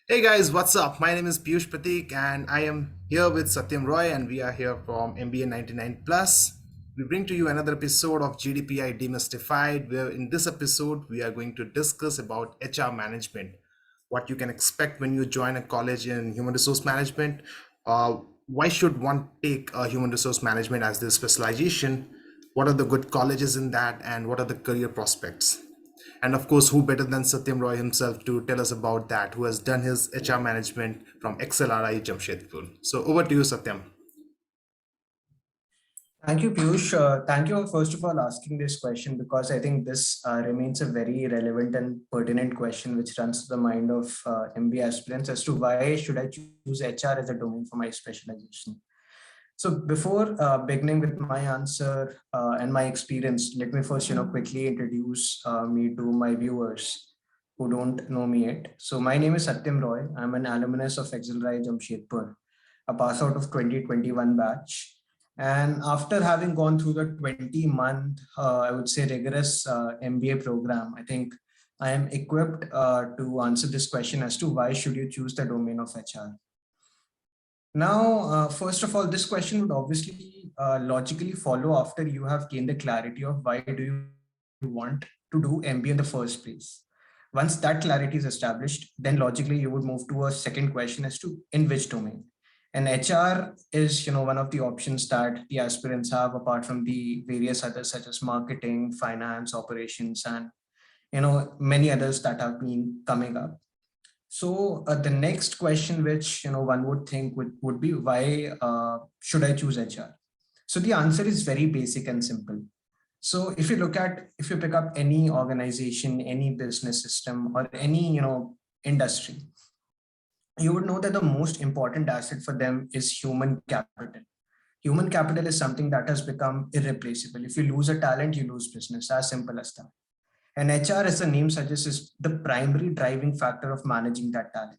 Hey guys, what's up? My name is Piyush Pratik and I am here with Satyam Roy and we are here from MBA 99 Plus. We bring to you another episode of GDPI Demystified where in this episode we are going to discuss about HR management, what you can expect when you join a college in human resource management, uh, why should one take human resource management as their specialization, what are the good colleges in that and what are the career prospects. And of course, who better than Satyam Roy himself to tell us about that, who has done his HR management from XLRI Jamshedpur. So over to you, Satyam. Thank you, Piyush. Thank you, first of all, asking this question because I think this remains a very relevant and pertinent question which runs to the mind of MBA aspirants as to why should I choose HR as a domain for my specialization. So before beginning with my answer and my experience, let me first, quickly introduce me to my viewers who don't know me yet. So my name is Satyam Roy. I'm an alumnus of Excelrai Jamshedpur, a pass out of 2021 batch. And after having gone through the 20-month, I would say rigorous MBA program, I think I am equipped to answer this question as to why should you choose the domain of HR. Now, first of all, this question would obviously logically follow after you have gained the clarity of why do you want to do MBA in the first place. Once that clarity is established, then logically you would move to a second question as to in which domain. And HR is, one of the options that the aspirants have apart from the various others such as marketing, finance, operations, and many others that have been coming up. So the next question, which one would think would be why should I choose HR? So the answer is very basic and simple. So if you pick up any organization, any business system, or any industry, you would know that the most important asset for them is human capital. Human capital is something that has become irreplaceable. If you lose a talent, you lose business. As simple as that. And HR, as the name suggests, is the primary driving factor of managing that talent.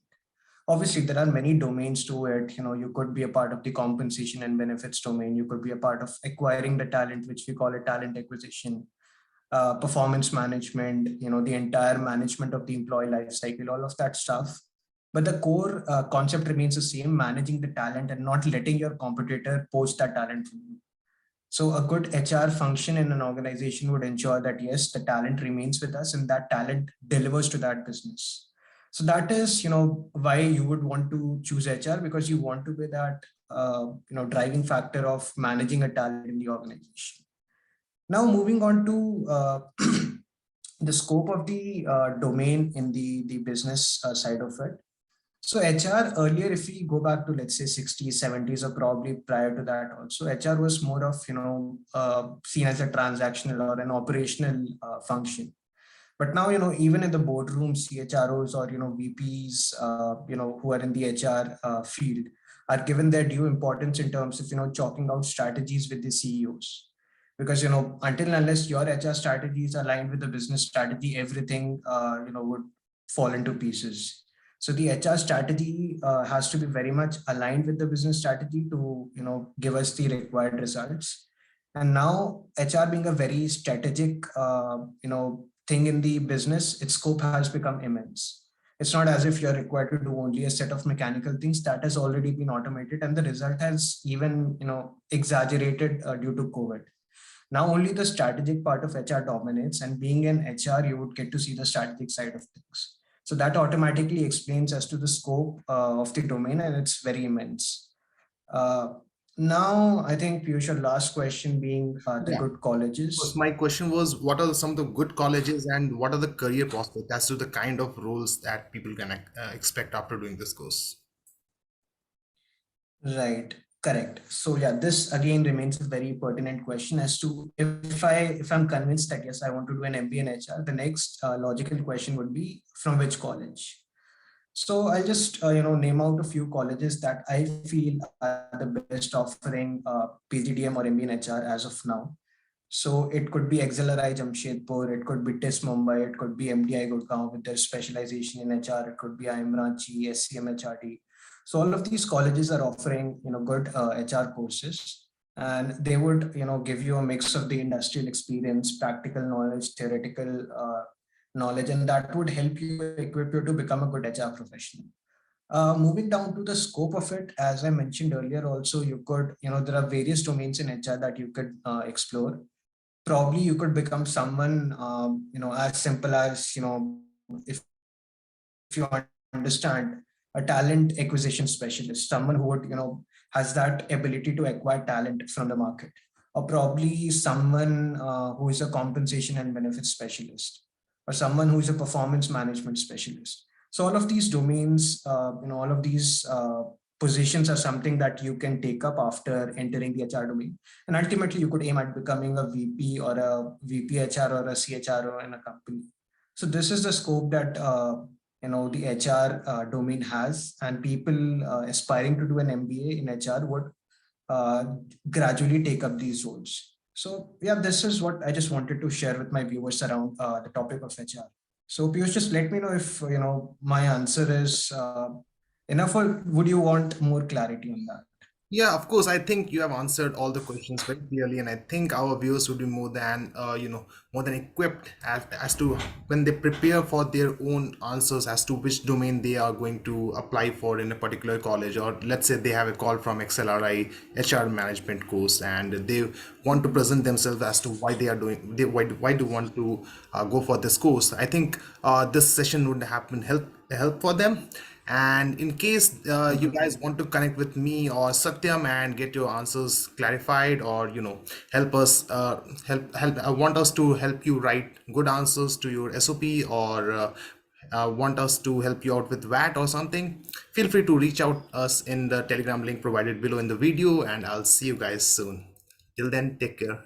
Obviously, there are many domains to it. You could be a part of the compensation and benefits domain. You could be a part of acquiring the talent, which we call a talent acquisition, performance management, the entire management of the employee life cycle, all of that stuff. But the core concept remains the same: managing the talent and not letting your competitor poach that talent from you. So a good HR function in an organization would ensure that yes, the talent remains with us and that talent delivers to that business. So that is, why you would want to choose HR, because you want to be that, driving factor of managing a talent in the organization. Now moving on to the scope of the domain in the business side of it. So HR earlier, if we go back to let's say 60s, 70s, or probably prior to that also, HR was more of seen as a transactional or an operational function. But now even in the boardroom, CHROs or VPs, who are in the HR field are given their due importance in terms of chalking out strategies with the CEOs. Because until and unless your HR strategy is aligned with the business strategy, everything would fall into pieces. So the HR strategy has to be very much aligned with the business strategy to give us the required results. And now HR being a very strategic thing in the business, its scope has become immense. It's not as if you're required to do only a set of mechanical things that has already been automated, and the result has even exaggerated due to COVID. Now only the strategic part of HR dominates, and being in HR, you would get to see the strategic side of things. So that automatically explains as to the scope of the domain, and it's very immense. Uh, Now, I think Piyush, your last question being the Yeah. good Of course, colleges. my question was what are some of the good colleges and what are the career prospects as to the kind of roles that people can expect after doing this course? Right, correct. So yeah, this again remains a very pertinent question as to if I'm convinced that yes, I want to do an MBA in HR, the next logical question would be from which college. So I'll just name out a few colleges that I feel are the best offering PGDM or MBA in HR as of now. So it could be XLRI Jamshedpur, it could be TIS Mumbai, it could be MDI Gurgaon with their specialization in HR, it could be IIM Ranchi, SCM HRD. So all of these colleges are offering good HR courses, and they would give you a mix of the industrial experience, practical knowledge, theoretical knowledge, and that would help you equip you to become a good HR professional. Moving down to the scope of it, as I mentioned earlier, also you could, there are various domains in HR that you could explore. Probably you could become someone, as simple as, if you understand, a talent acquisition specialist, someone who would, has that ability to acquire talent from the market, or probably someone who is a compensation and benefits specialist, or someone who is a performance management specialist. So all of these domains, all of these positions are something that you can take up after entering the HR domain. And ultimately, you could aim at becoming a VP or a VP HR or a CHRO in a company. So this is the scope that the HR domain has, and people aspiring to do an MBA in HR would gradually take up these roles. So yeah, this is what I just wanted to share with my viewers around the topic of HR. So Piyush, just let me know if my answer is enough, or would you want more clarity on that? Yeah, of course. I think you have answered all the questions very clearly, and I think our viewers would be more than more than equipped as to when they prepare for their own answers as to which domain they are going to apply for in a particular college, or let's say they have a call from XLRI HR management course, and they want to present themselves as to why they are doing why do want to go for this course. I think this session would have been help for them. And in case you Mhm. guys want to connect with me or Satyam and get your answers clarified, or help us help want us to help you write good answers to your SOP, or want us to help you out with VAT or something, feel free to reach out us in the Telegram link provided below in the video, and I'll see you guys soon. Till then, take care.